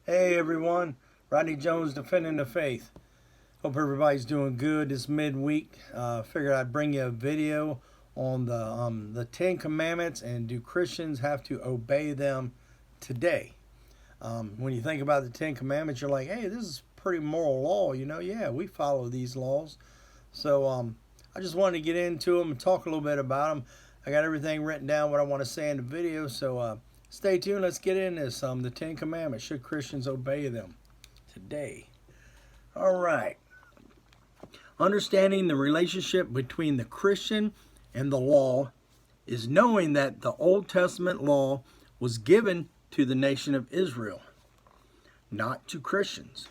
Hey everyone, Rodney Jones defending the faith. Hope everybody's doing good this midweek. Figured I'd bring you a video on the Ten Commandments and do Christians have to obey them today? When you think about the Ten Commandments, you're like, hey, this is pretty moral law, Yeah, we follow these laws. So I just wanted to get into them and talk a little bit about them. I got everything written down what I want to say in the video, so stay tuned. Let's get into this. The Ten Commandments. Should Christians obey them today? All right. Understanding the relationship between the Christian and the law is knowing that the Old Testament law was given to the nation of Israel, not to Christians.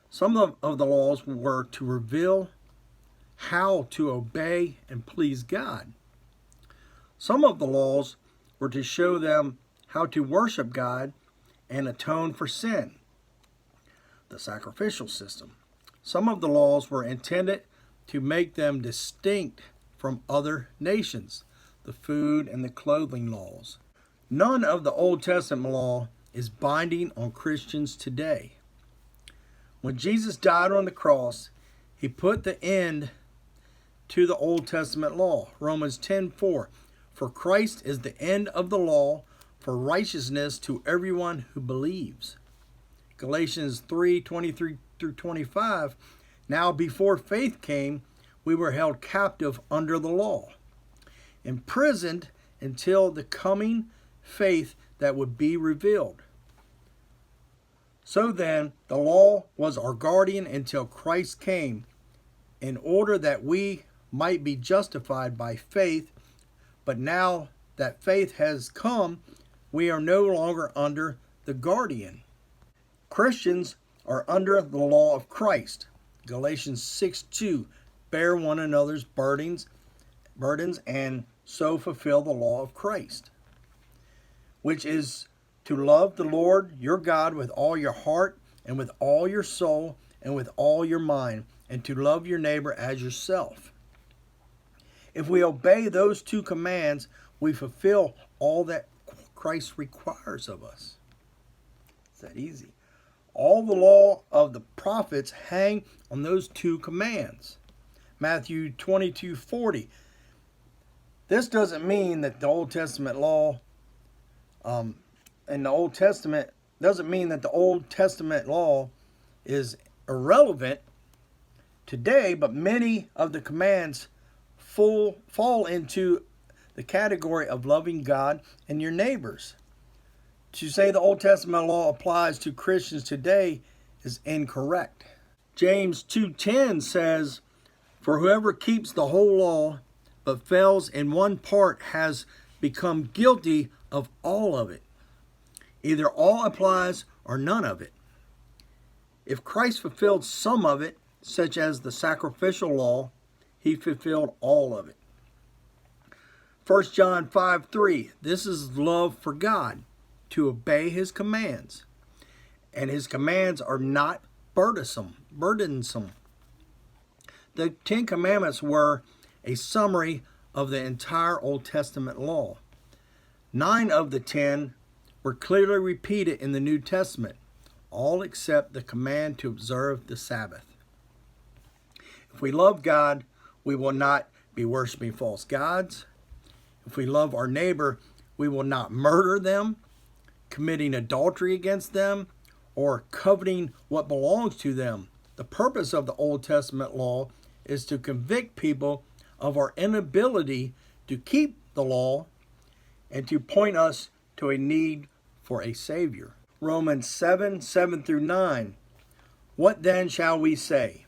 Some of the laws were to reveal how to obey and please God. Some of the laws were to show them how to worship God and atone for sin, the sacrificial system. Some of the laws were intended to make them distinct from other nations, the food and the clothing laws. None of the Old Testament law is binding on Christians today. When Jesus died on the cross, he put the end to the Old Testament law. Romans 10:4. For Christ is the end of the law for righteousness to everyone who believes. Galatians 3:23 through 25. Now before faith came, we were held captive under the law, imprisoned until the coming faith that would be revealed. So then, the law was our guardian until Christ came, in order that we might be justified by faith. But now that faith has come, we are no longer under the guardian. Christians are under the law of Christ. Galatians 6:2. Bear one another's burdens and so fulfill the law of Christ, which is to love the Lord your God with all your heart and with all your soul and with all your mind, and to love your neighbor as yourself. If we obey those two commands, we fulfill all that Christ requires of us. It's that easy. All the law of the prophets hang on those two commands. Matthew 22:40. This doesn't mean that the Old Testament law doesn't mean that the Old Testament law is irrelevant today, but many of the commands fall into the category of loving God and your neighbors. To say the Old Testament law applies to Christians today is incorrect. James 2:10 says, for whoever keeps the whole law but fails in one part has become guilty of all of it. Either all applies or none of it. If Christ fulfilled some of it, such as the sacrificial law, he fulfilled all of it. 1 John 5:3. This is love for God, to obey his commands. And his commands are not burdensome. The Ten Commandments were a summary of the entire Old Testament law. 9 of the 10 were clearly repeated in the New Testament, all except the command to observe the Sabbath. If we love God, we will not be worshiping false gods. If we love our neighbor, we will not murder them, committing adultery against them, or coveting what belongs to them. The purpose of the Old Testament law is to convict people of our inability to keep the law and to point us to a need for a Savior. Romans 7:7 through 9. What then shall we say?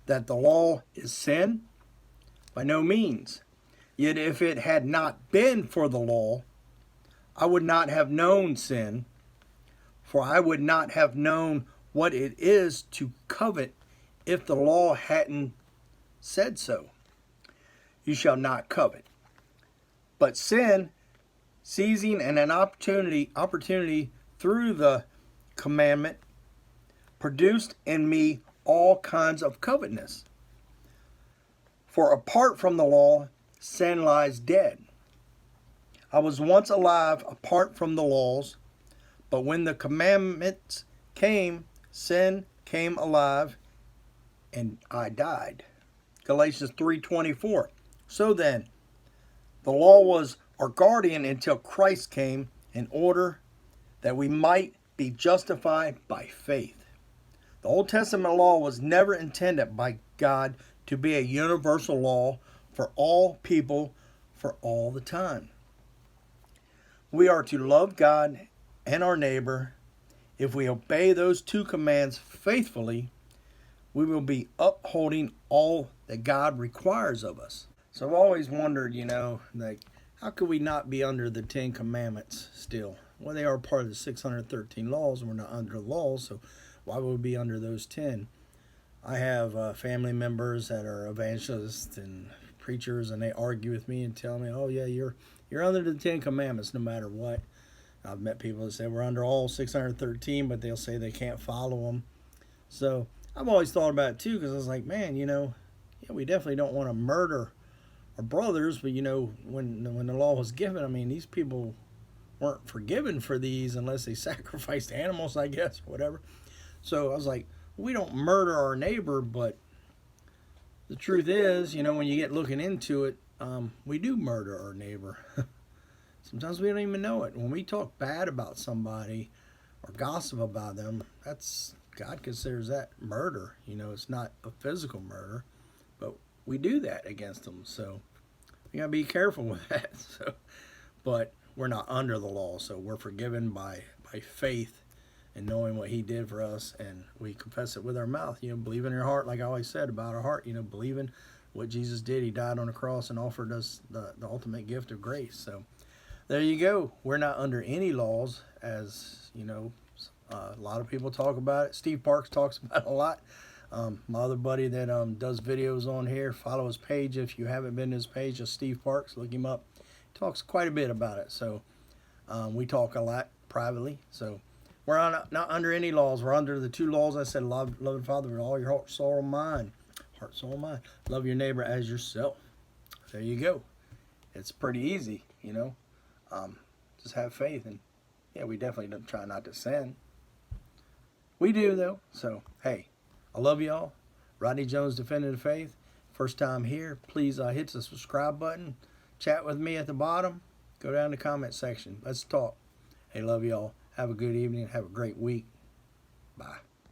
That the law is sin? By no means. Yet if it had not been for the law, I would not have known sin, for I would not have known what it is to covet if the law hadn't said so. You shall not covet. But sin, seizing an opportunity through the commandment, produced in me all kinds of covetousness. For apart from the law, sin lies dead. I was once alive apart from the laws, But when the commandments came, sin came alive, and I died. Galatians 3:24. So then, the law was our guardian until Christ came in order that we might be justified by faith. The Old Testament law was never intended by God to be a universal law for all people for all the time. We are to love God and our neighbor. If we obey those two commands faithfully, we will be upholding all that God requires of us. So I've always wondered, like, how could we not be under the 10 Commandments still? Well, they are part of the 613 laws, and we're not under the laws, so why would we be under those 10? I have family members that are evangelists and preachers, and they argue with me and tell me, oh, yeah, you're under the 10 Commandments no matter what. I've met people that say we're under all 613, but they'll say they can't follow them. So I've always thought about it, too, because I was like, man, we definitely don't want to murder our brothers, but, when the law was given, I mean, these people weren't forgiven for these unless they sacrificed animals, I guess, or whatever. So I was like, we don't murder our neighbor, but the truth is, when you get looking into it, we do murder our neighbor. Sometimes we don't even know it. When we talk bad about somebody or gossip about them, God considers that murder. It's not a physical murder, but we do that against them. So we gotta be careful with that. But we're not under the law, so we're forgiven by faith and knowing what He did for us, and we confess it with our mouth. Believe in your heart, like I always said about our heart. Believing what Jesus did. He died on the cross and offered us the ultimate gift of grace. So there you go. We're not under any laws, as a lot of people talk about it. Steve Parks talks about it a lot. My other buddy that does videos on here, follow his page. If you haven't been to his page, just Steve Parks, look him up. He talks quite a bit about it. So we talk a lot privately. So we're not under any laws. We're under the 2 laws I said: love the Father with all your heart, soul, and mind. Heart, soul, and mind. Love your neighbor as yourself. There you go. It's pretty easy, just have faith, and we definitely don't try not to sin. We do, though. So hey, I love y'all. Rodney Jones, Defending the Faith. First time here, please hit the subscribe button. Chat with me at the bottom. Go down to the comment section. Let's talk. Hey, love y'all. Have a good evening. Have a great week. Bye.